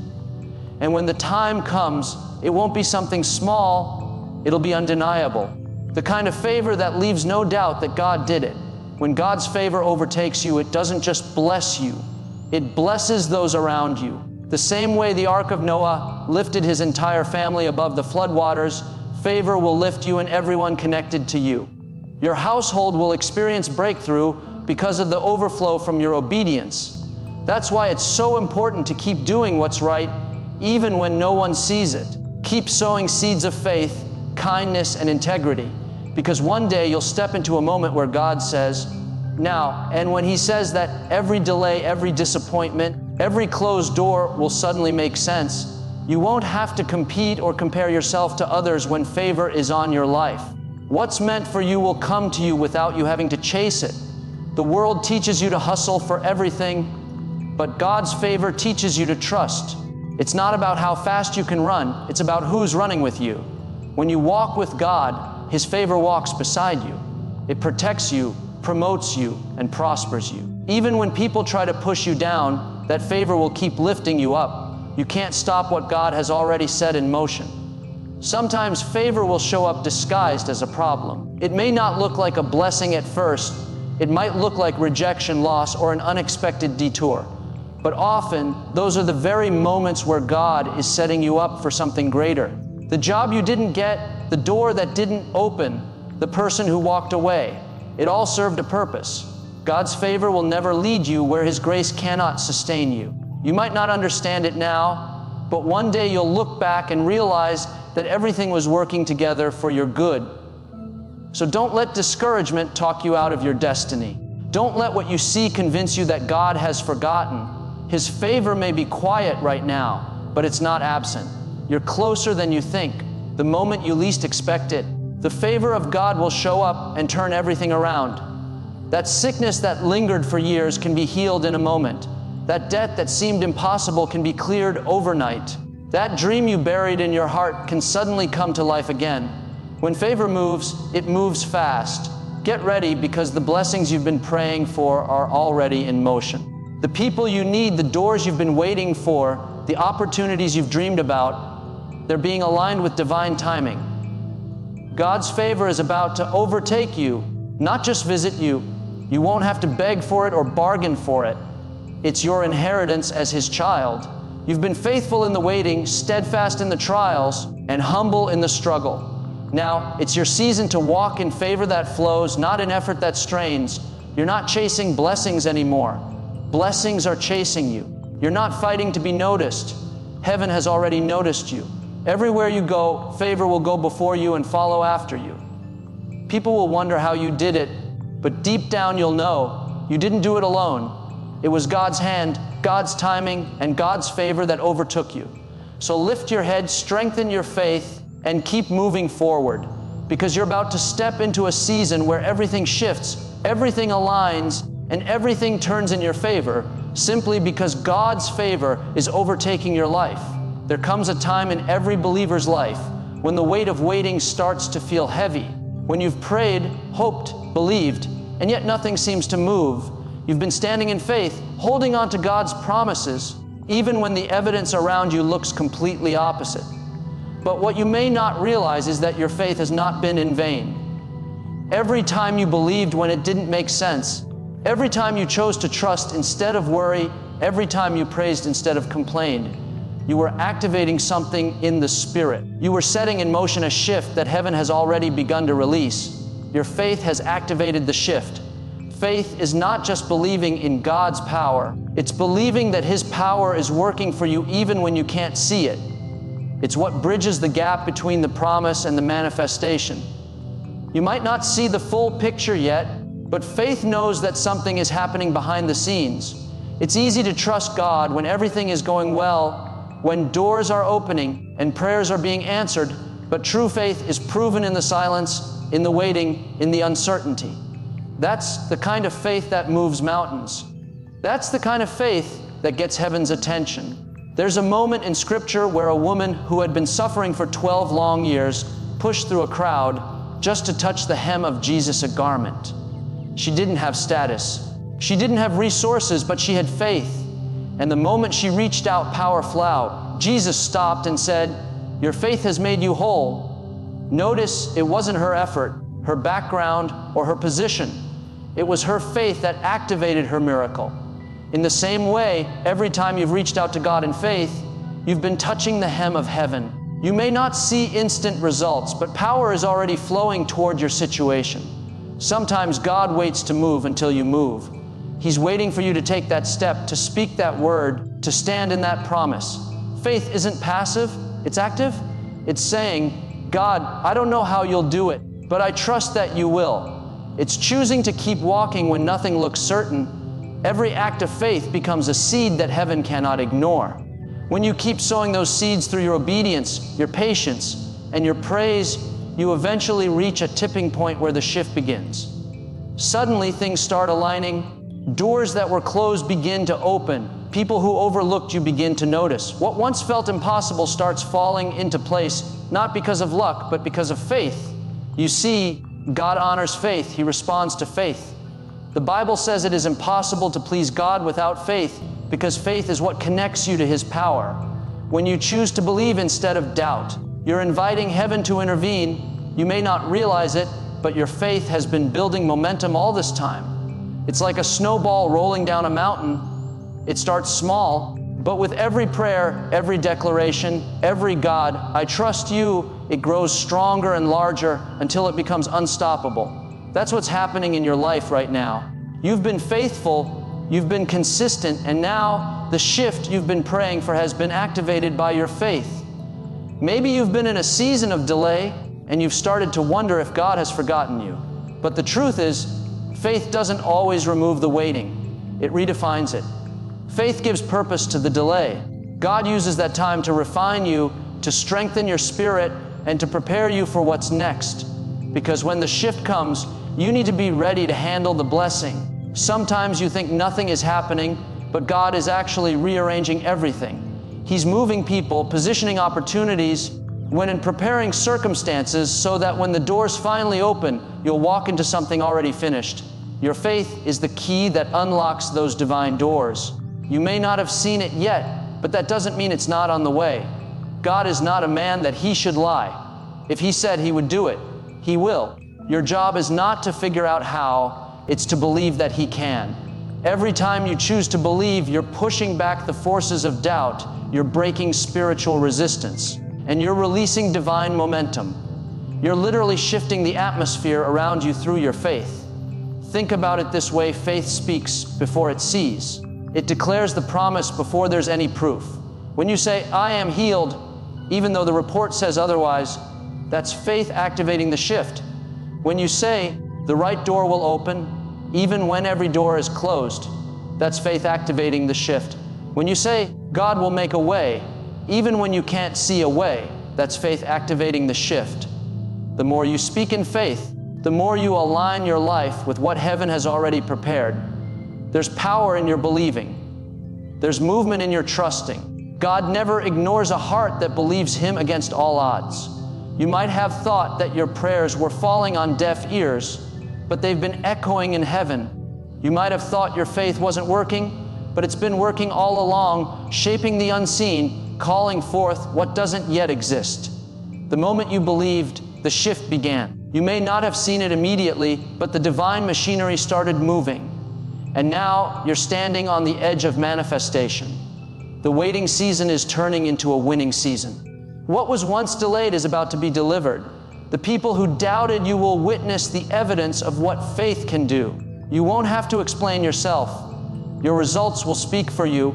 And when the time comes, it won't be something small, it'll be undeniable. The kind of favor that leaves no doubt that God did it. When God's favor overtakes you, it doesn't just bless you, it blesses those around you. The same way the Ark of Noah lifted his entire family above the floodwaters, favor will lift you and everyone connected to you. Your household will experience breakthrough because of the overflow from your obedience. That's why it's so important to keep doing what's right, even when no one sees it. Keep sowing seeds of faith, kindness, and integrity, because one day you'll step into a moment where God says, now, and when He says that, every delay, every disappointment, every closed door will suddenly make sense. You won't have to compete or compare yourself to others when favor is on your life. What's meant for you will come to you without you having to chase it. The world teaches you to hustle for everything, but God's favor teaches you to trust. It's not about how fast you can run, it's about who's running with you. When you walk with God, His favor walks beside you. It protects you, promotes you, and prospers you. Even when people try to push you down, that favor will keep lifting you up. You can't stop what God has already set in motion. Sometimes favor will show up disguised as a problem. It may not look like a blessing at first. It might look like rejection, loss, or an unexpected detour. But often, those are the very moments where God is setting you up for something greater. The job you didn't get, the door that didn't open, the person who walked away. It all served a purpose. God's favor will never lead you where His grace cannot sustain you. You might not understand it now, but one day you'll look back and realize that everything was working together for your good. So don't let discouragement talk you out of your destiny. Don't let what you see convince you that God has forgotten. His favor may be quiet right now, but it's not absent. You're closer than you think, the moment you least expect it. The favor of God will show up and turn everything around. That sickness that lingered for years can be healed in a moment. That debt that seemed impossible can be cleared overnight. That dream you buried in your heart can suddenly come to life again. When favor moves, it moves fast. Get ready, because the blessings you've been praying for are already in motion. The people you need, the doors you've been waiting for, the opportunities you've dreamed about, they're being aligned with divine timing. God's favor is about to overtake you, not just visit you. You won't have to beg for it or bargain for it. It's your inheritance as His child. You've been faithful in the waiting, steadfast in the trials, and humble in the struggle. Now, it's your season to walk in favor that flows, not in effort that strains. You're not chasing blessings anymore. Blessings are chasing you. You're not fighting to be noticed. Heaven has already noticed you. Everywhere you go, favor will go before you and follow after you. People will wonder how you did it, but deep down you'll know you didn't do it alone. It was God's hand, God's timing, and God's favor that overtook you. So lift your head, strengthen your faith, and keep moving forward, because you're about to step into a season where everything shifts, everything aligns, and everything turns in your favor, simply because God's favor is overtaking your life. There comes a time in every believer's life when the weight of waiting starts to feel heavy. When you've prayed, hoped, believed, and yet nothing seems to move. You've been standing in faith, holding on to God's promises, even when the evidence around you looks completely opposite. But what you may not realize is that your faith has not been in vain. Every time you believed when it didn't make sense, every time you chose to trust instead of worry, every time you praised instead of complained, you were activating something in the Spirit. You were setting in motion a shift that heaven has already begun to release. Your faith has activated the shift. Faith is not just believing in God's power. It's believing that His power is working for you even when you can't see it. It's what bridges the gap between the promise and the manifestation. You might not see the full picture yet, but faith knows that something is happening behind the scenes. It's easy to trust God when everything is going well, when doors are opening and prayers are being answered, but true faith is proven in the silence, in the waiting, in the uncertainty. That's the kind of faith that moves mountains. That's the kind of faith that gets heaven's attention. There's a moment in Scripture where a woman who had been suffering for 12 long years pushed through a crowd just to touch the hem of Jesus' garment. She didn't have status. She didn't have resources, but she had faith. And the moment she reached out, power flowed. Jesus stopped and said, "Your faith has made you whole." Notice it wasn't her effort, her background, or her position. It was her faith that activated her miracle. In the same way, every time you've reached out to God in faith, you've been touching the hem of heaven. You may not see instant results, but power is already flowing toward your situation. Sometimes God waits to move until you move. He's waiting for you to take that step, to speak that word, to stand in that promise. Faith isn't passive, it's active. It's saying, "God, I don't know how you'll do it, but I trust that you will." It's choosing to keep walking when nothing looks certain. Every act of faith becomes a seed that heaven cannot ignore. When you keep sowing those seeds through your obedience, your patience, and your praise, you eventually reach a tipping point where the shift begins. Suddenly, things start aligning. Doors that were closed begin to open. People who overlooked you begin to notice. What once felt impossible starts falling into place, not because of luck, but because of faith. You see, God honors faith. He responds to faith. The Bible says it is impossible to please God without faith, because faith is what connects you to His power. When you choose to believe instead of doubt, You're inviting heaven to intervene. You may not realize it, but your faith has been building momentum all this time. It's like a snowball rolling down a mountain. It starts small, but with every prayer, every declaration, every God, I trust you, it grows stronger and larger until it becomes unstoppable. That's what's happening in your life right now. You've been faithful, you've been consistent, and now the shift you've been praying for has been activated by your faith. Maybe you've been in a season of delay and you've started to wonder if God has forgotten you. But the truth is, faith doesn't always remove the waiting. It redefines it. Faith gives purpose to the delay. God uses that time to refine you, to strengthen your spirit, and to prepare you for what's next. Because when the shift comes, you need to be ready to handle the blessing. Sometimes you think nothing is happening, but God is actually rearranging everything. He's moving people, positioning opportunities, when in preparing circumstances so that when the doors finally open, you'll walk into something already finished. Your faith is the key that unlocks those divine doors. You may not have seen it yet, but that doesn't mean it's not on the way. God is not a man that he should lie. If he said he would do it, he will. Your job is not to figure out how, it's to believe that he can. Every time you choose to believe, you're pushing back the forces of doubt, you're breaking spiritual resistance, and you're releasing divine momentum. You're literally shifting the atmosphere around you through your faith. Think about it this way: faith speaks before it sees. It declares the promise before there's any proof. When you say, I am healed, even though the report says otherwise, that's faith activating the shift. When you say, the right door will open, even when every door is closed, that's faith activating the shift. When you say, God will make a way, even when you can't see a way, that's faith activating the shift. The more you speak in faith, the more you align your life with what heaven has already prepared. There's power in your believing. There's movement in your trusting. God never ignores a heart that believes him against all odds. You might have thought that your prayers were falling on deaf ears, but they've been echoing in heaven. You might have thought your faith wasn't working, but it's been working all along, shaping the unseen, calling forth what doesn't yet exist. The moment you believed, the shift began. You may not have seen it immediately, but the divine machinery started moving. And now you're standing on the edge of manifestation. The waiting season is turning into a winning season. What was once delayed is about to be delivered. The people who doubted you will witness the evidence of what faith can do. You won't have to explain yourself. Your results will speak for you,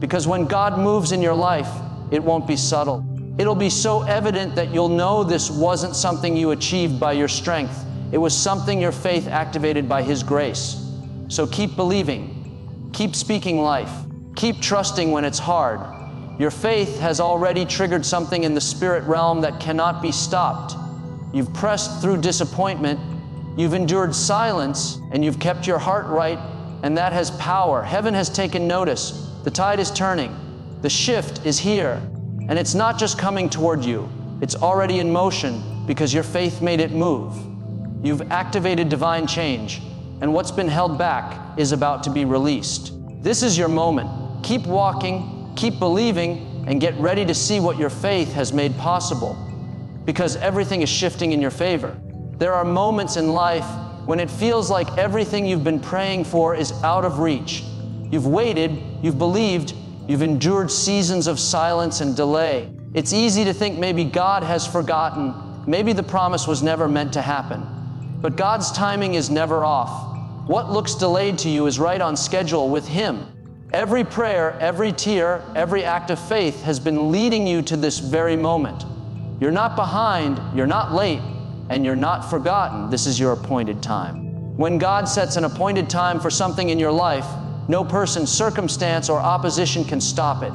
because when God moves in your life, it won't be subtle. It'll be so evident that you'll know this wasn't something you achieved by your strength. It was something your faith activated by his grace. So keep believing, keep speaking life, keep trusting when it's hard. Your faith has already triggered something in the spirit realm that cannot be stopped. You've pressed through disappointment, you've endured silence, and you've kept your heart right, and that has power. Heaven has taken notice. The tide is turning. The shift is here, and it's not just coming toward you. It's already in motion because your faith made it move. You've activated divine change, and what's been held back is about to be released. This is your moment. Keep walking, keep believing, and get ready to see what your faith has made possible, because everything is shifting in your favor. There are moments in life when it feels like everything you've been praying for is out of reach. You've waited, you've believed, you've endured seasons of silence and delay. It's easy to think maybe God has forgotten, maybe the promise was never meant to happen. But God's timing is never off. What looks delayed to you is right on schedule with him. Every prayer, every tear, every act of faith has been leading you to this very moment. You're not behind, you're not late, and you're not forgotten. This is your appointed time. When God sets an appointed time for something in your life, no person, circumstance, or opposition can stop it.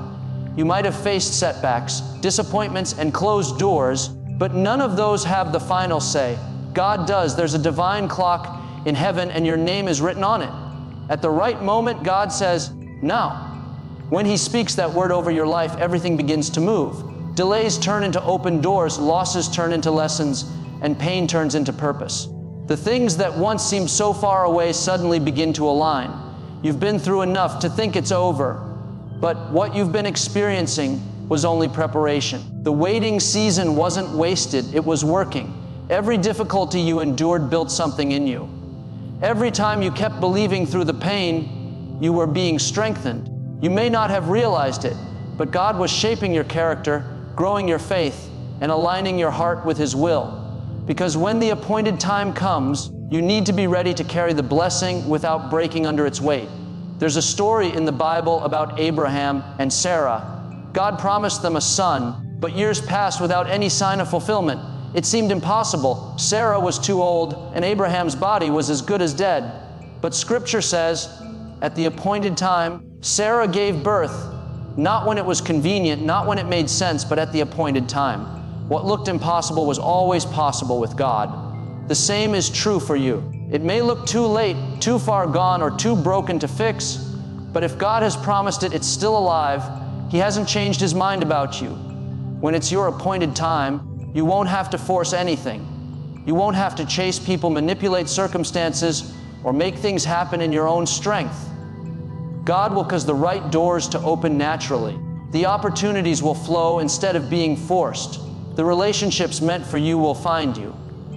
You might have faced setbacks, disappointments, and closed doors, but none of those have the final say. God does. There's a divine clock in heaven, and your name is written on it. At the right moment, God says, now. When he speaks that word over your life, everything begins to move. Delays turn into open doors, losses turn into lessons, and pain turns into purpose. The things that once seemed so far away suddenly begin to align. You've been through enough to think it's over, but what you've been experiencing, was only preparation. The waiting season wasn't wasted, it was working. Every difficulty you endured built something in you. Every time you kept believing through the pain, you were being strengthened. You may not have realized it, but God was shaping your character, growing your faith, and aligning your heart with His will. Because when the appointed time comes, you need to be ready to carry the blessing without breaking under its weight. There's a story in the Bible about Abraham and Sarah. God promised them a son, but years passed without any sign of fulfillment. It seemed impossible. Sarah was too old, and Abraham's body was as good as dead. But Scripture says, at the appointed time, Sarah gave birth, not when it was convenient, not when it made sense, but at the appointed time. What looked impossible was always possible with God. The same is true for you. It may look too late, too far gone, or too broken to fix, but if God has promised it, it's still alive. He hasn't changed His mind about you. When it's your appointed time, you won't have to force anything. You won't have to chase people, manipulate circumstances, or make things happen in your own strength. God will cause the right doors to open naturally. The opportunities will flow instead of being forced. The relationships meant for you will find you.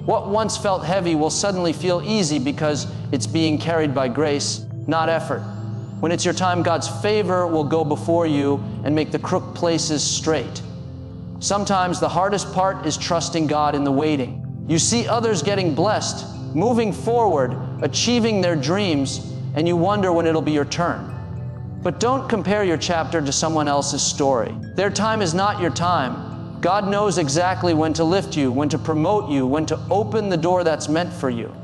What once felt heavy will suddenly feel easy because it's being carried by grace, not effort. When it's your time, God's favor will go before you and make the crooked places straight. Sometimes the hardest part is trusting God in the waiting. You see others getting blessed, moving forward, achieving their dreams, and you wonder when it'll be your turn. But don't compare your chapter to someone else's story. Their time is not your time. God knows exactly when to lift you, when to promote you, when to open the door that's meant for you.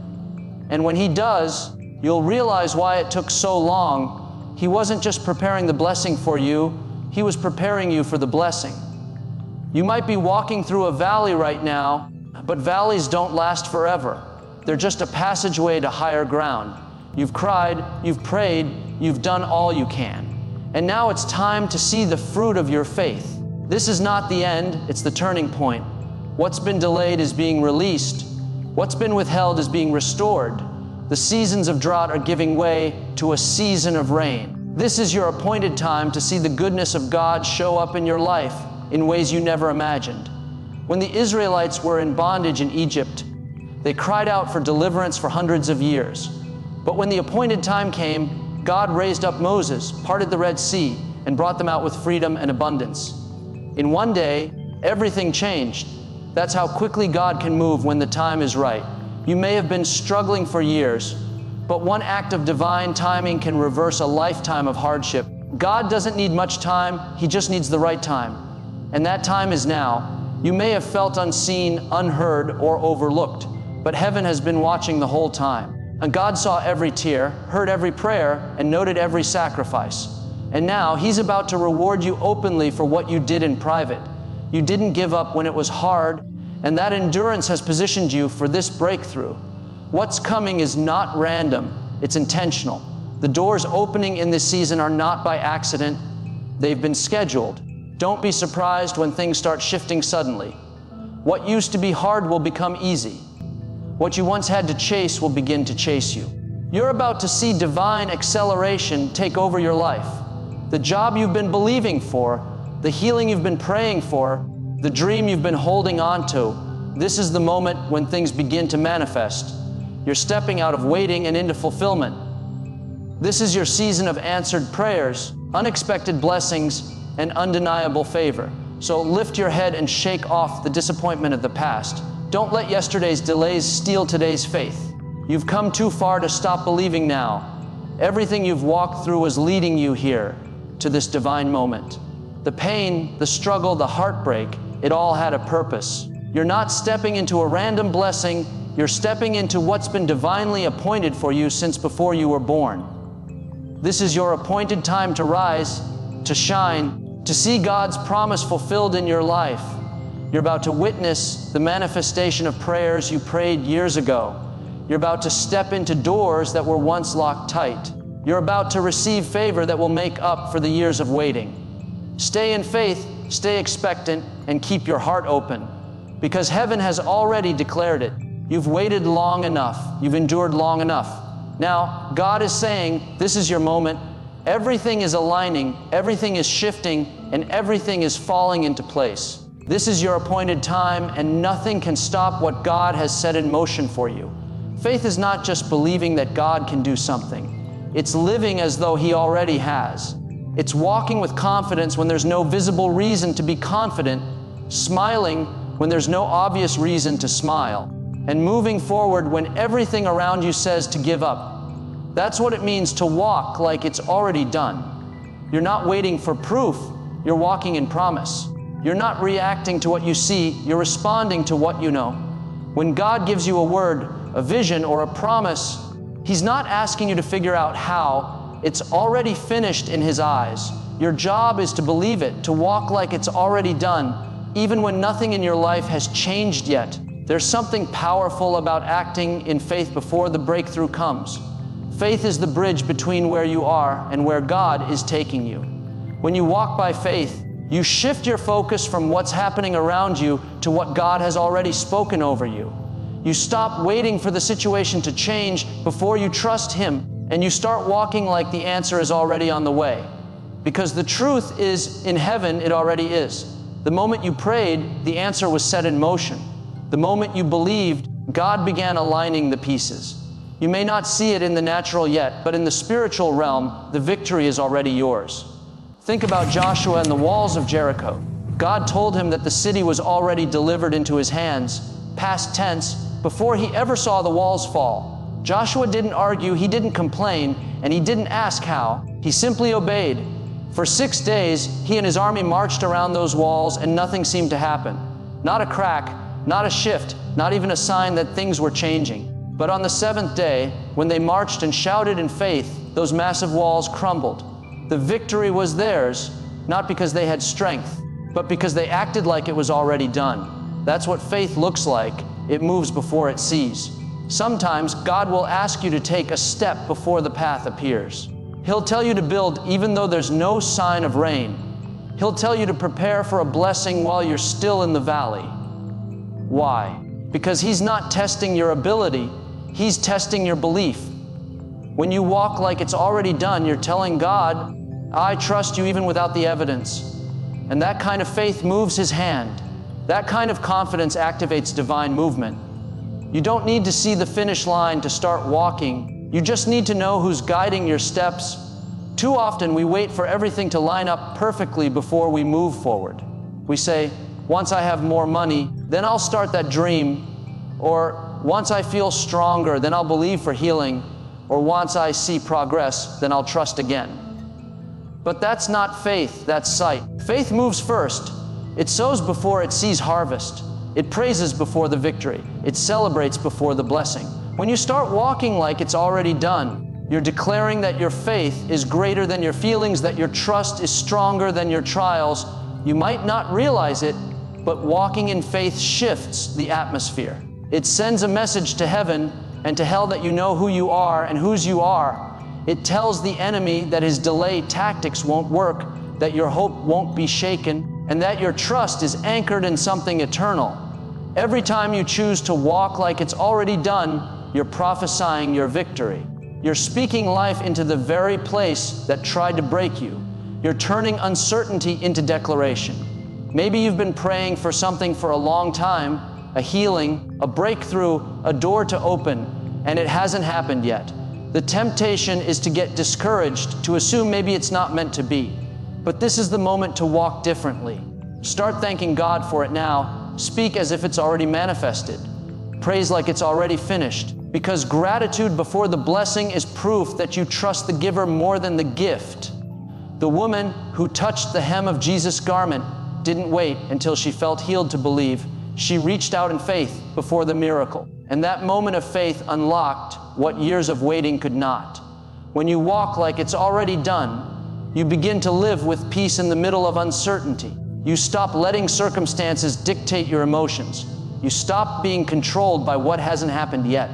And when He does, you'll realize why it took so long. He wasn't just preparing the blessing for you, He was preparing you for the blessing. You might be walking through a valley right now, but valleys don't last forever. They're just a passageway to higher ground. You've cried, you've prayed, you've done all you can. And now it's time to see the fruit of your faith. This is not the end, it's the turning point. What's been delayed is being released. What's been withheld is being restored. The seasons of drought are giving way to a season of rain. This is your appointed time to see the goodness of God show up in your life in ways you never imagined. When the Israelites were in bondage in Egypt, they cried out for deliverance for hundreds of years. But when the appointed time came, God raised up Moses, parted the Red Sea, and brought them out with freedom and abundance. In one day, everything changed. That's how quickly God can move when the time is right. You may have been struggling for years, but one act of divine timing can reverse a lifetime of hardship. God doesn't need much time, He just needs the right time. And that time is now. You may have felt unseen, unheard, or overlooked, but heaven has been watching the whole time. And God saw every tear, heard every prayer, and noted every sacrifice. And now He's about to reward you openly for what you did in private. You didn't give up when it was hard, and that endurance has positioned you for this breakthrough. What's coming is not random, it's intentional. The doors opening in this season are not by accident, they've been scheduled. Don't be surprised when things start shifting suddenly. What used to be hard will become easy. What you once had to chase will begin to chase you. You're about to see divine acceleration take over your life. The job you've been believing for, the healing you've been praying for, the dream you've been holding on to, this is the moment when things begin to manifest. You're stepping out of waiting and into fulfillment. This is your season of answered prayers, unexpected blessings, and undeniable favor. So lift your head and shake off the disappointment of the past. Don't let yesterday's delays steal today's faith. You've come too far to stop believing now. Everything you've walked through is leading you here to this divine moment. The pain, the struggle, the heartbreak, it all had a purpose. You're not stepping into a random blessing, you're stepping into what's been divinely appointed for you since before you were born. This is your appointed time to rise, to shine, to see God's promise fulfilled in your life. You're about to witness the manifestation of prayers you prayed years ago. You're about to step into doors that were once locked tight. You're about to receive favor that will make up for the years of waiting. Stay in faith, stay expectant, and keep your heart open, because heaven has already declared it. You've waited long enough. You've endured long enough. Now, God is saying, this is your moment. Everything is aligning, everything is shifting, and everything is falling into place. This is your appointed time, and nothing can stop what God has set in motion for you. Faith is not just believing that God can do something. It's living as though He already has. It's walking with confidence when there's no visible reason to be confident, smiling when there's no obvious reason to smile, and moving forward when everything around you says to give up. That's what it means to walk like it's already done. You're not waiting for proof, you're walking in promise. You're not reacting to what you see, you're responding to what you know. When God gives you a word, a vision, or a promise, He's not asking you to figure out how. It's already finished in His eyes. Your job is to believe it, to walk like it's already done, even when nothing in your life has changed yet. There's something powerful about acting in faith before the breakthrough comes. Faith is the bridge between where you are and where God is taking you. When you walk by faith, you shift your focus from what's happening around you to what God has already spoken over you. You stop waiting for the situation to change before you trust Him, and you start walking like the answer is already on the way. Because the truth is, in heaven, it already is. The moment you prayed, the answer was set in motion. The moment you believed, God began aligning the pieces. You may not see it in the natural yet, but in the spiritual realm, the victory is already yours. Think about Joshua and the walls of Jericho. God told him that the city was already delivered into his hands, past tense, before he ever saw the walls fall. Joshua didn't argue, he didn't complain, and he didn't ask how. He simply obeyed. For 6 days, he and his army marched around those walls, and nothing seemed to happen. Not a crack, not a shift, not even a sign that things were changing. But on the 7th day, when they marched and shouted in faith, those massive walls crumbled. The victory was theirs, not because they had strength, but because they acted like it was already done. That's what faith looks like. It moves before it sees. Sometimes God will ask you to take a step before the path appears. He'll tell you to build even though there's no sign of rain. He'll tell you to prepare for a blessing while you're still in the valley. Why? Because He's not testing your ability, He's testing your belief. When you walk like it's already done, you're telling God, I trust you even without the evidence. And that kind of faith moves His hand. That kind of confidence activates divine movement. You don't need to see the finish line to start walking. You just need to know who's guiding your steps. Too often we wait for everything to line up perfectly before we move forward. We say, once I have more money, then I'll start that dream. Or once I feel stronger, then I'll believe for healing. Or once I see progress, then I'll trust again. But that's not faith, that's sight. Faith moves first. It sows before it sees harvest. It praises before the victory. It celebrates before the blessing. When you start walking like it's already done, you're declaring that your faith is greater than your feelings, that your trust is stronger than your trials. You might not realize it, but walking in faith shifts the atmosphere. It sends a message to heaven and to hell that you know who you are and whose you are. It tells the enemy that his delay tactics won't work, that your hope won't be shaken, and that your trust is anchored in something eternal. Every time you choose to walk like it's already done, you're prophesying your victory. You're speaking life into the very place that tried to break you. You're turning uncertainty into declaration. Maybe you've been praying for something for a long time, a healing, a breakthrough, a door to open, and it hasn't happened yet. The temptation is to get discouraged, to assume maybe it's not meant to be. But this is the moment to walk differently. Start thanking God for it now. Speak as if it's already manifested. Praise like it's already finished. Because gratitude before the blessing is proof that you trust the giver more than the gift. The woman who touched the hem of Jesus' garment didn't wait until she felt healed to believe. She reached out in faith before the miracle. And that moment of faith unlocked what years of waiting could not. When you walk like it's already done, you begin to live with peace in the middle of uncertainty. You stop letting circumstances dictate your emotions. You stop being controlled by what hasn't happened yet.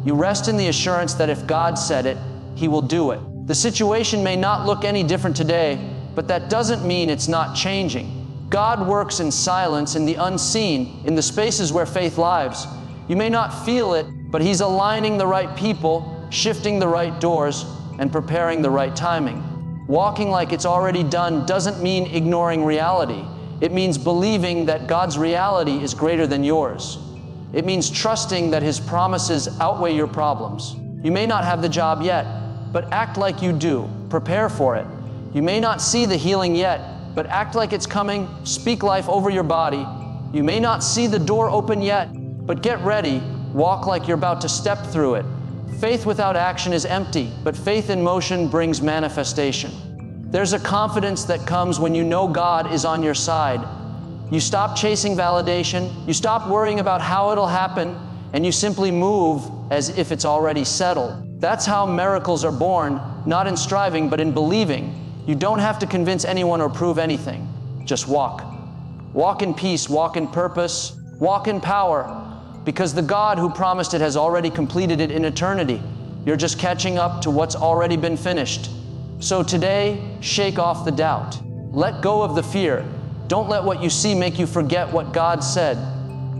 You rest in the assurance that if God said it, He will do it. The situation may not look any different today, but that doesn't mean it's not changing. God works in silence, in the unseen, in the spaces where faith lives. You may not feel it, but He's aligning the right people, shifting the right doors, and preparing the right timing. Walking like it's already done doesn't mean ignoring reality. It means believing that God's reality is greater than yours. It means trusting that His promises outweigh your problems. You may not have the job yet, but act like you do. Prepare for it. You may not see the healing yet, but act like it's coming. Speak life over your body. You may not see the door open yet, but get ready. Walk like you're about to step through it. Faith without action is empty, but faith in motion brings manifestation. There's a confidence that comes when you know God is on your side. You stop chasing validation, you stop worrying about how it'll happen, and you simply move as if it's already settled. That's how miracles are born, not in striving, but in believing. You don't have to convince anyone or prove anything. Just walk. Walk in peace, walk in purpose, walk in power, because the God who promised it has already completed it in eternity. You're just catching up to what's already been finished. So today, shake off the doubt. Let go of the fear. Don't let what you see make you forget what God said.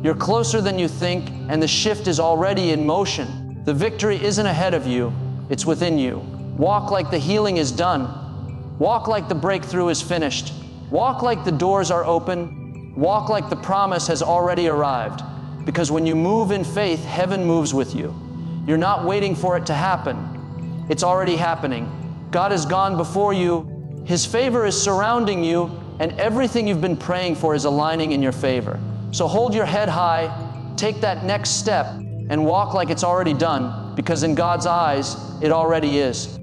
You're closer than you think, and the shift is already in motion. The victory isn't ahead of you, it's within you. Walk like the healing is done. Walk like the breakthrough is finished. Walk like the doors are open. Walk like the promise has already arrived. Because when you move in faith, heaven moves with you. You're not waiting for it to happen. It's already happening. God has gone before you. His favor is surrounding you, and everything you've been praying for is aligning in your favor. So hold your head high, take that next step, and walk like it's already done, because in God's eyes, it already is.